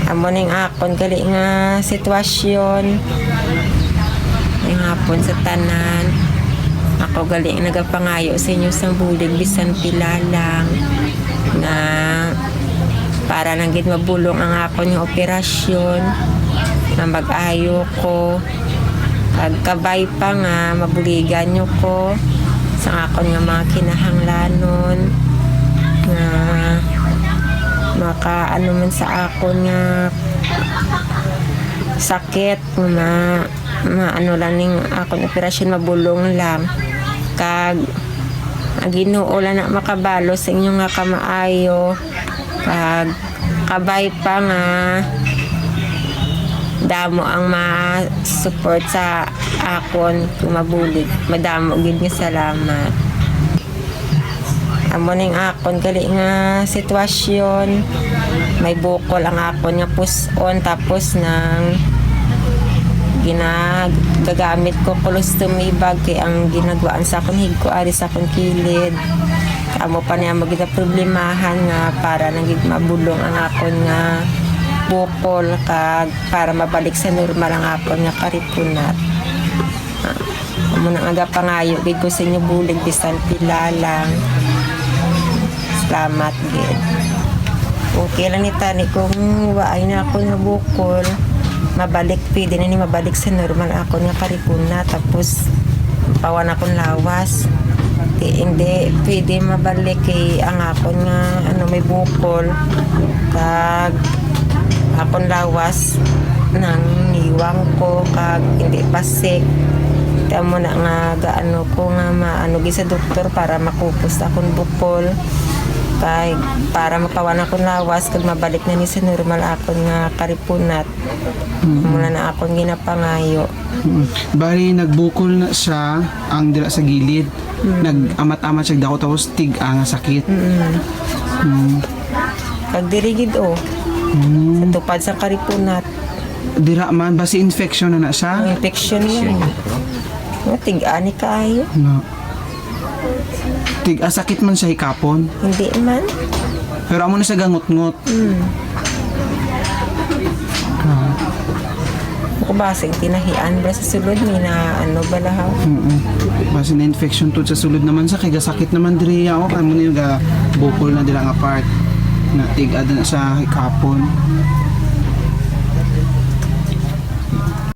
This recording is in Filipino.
Amo ning akon gali nga sitwasyon. Ning hapon sa tanan. Ako gali nagapangayo sa inyo sa bulig bisan pila lang nga para nang gid mabulong ang akon nga operasyon na mag-ayo ko. Kabay pa nga mabuligan nyo ko sa akon nga mga kinahanglanon nga maka ano man sa akon nga sakit na ano lang ning akon operasyon mabulong lang kag Ginoo lang na makabalo sa inyo nga kamaayo kag kabay pa nga damo ang ma-support sa akon kung mabulig madamo gid nga salamat. Amo ning akon gali nga sitwasyon may bukol ang akon nga puson tapos nang ginagamit ko colostomy bag kay ang ginagwaan sa akon higko ari sa akon kilid amo pa niya magita problemahan nga para nang mabulong ang akon nga bukol kag para mabalik sa normal ang akon nga karipunat. Amo nang aga pangayo gid ko sa inyo bulig bisan pila lang. Salamat gid. Okay lang ni tani kung waay na ako nga bukol mabalik pwede na ni mabalik sa normal ako nga karipuna tapos pawan akong lawas hindi pwede mabalik kay ang akon nga ano may bukol kag akong lawas nang niwang ko kag hindi pasik tamo na nga gaano ko nga maano gi sa doktor para makupos akong bukol kay para mapawan akong lawas kag mabalik na ni sa normal akon nga karipunat mula na akong ginapangayo. Bali nagbukol na siya ang dira sa gilid nag-amat-amat siya dako tapos tig-a nga sakit Kag dirigid sa tupad sa karipunat dira man basi infection na siya infection yan tig-ani kaayo no. Tig-a sakit man siya hikapon hindi man pero amo na siya gangot-ngot Ako basing tinahian ba sa sulod ni na ano ba lahaw? Basi na infection to sa sulod naman sa kay gasakit naman diri ako kamo ni ga bukol na dila nga part na tig-a na sa hikapon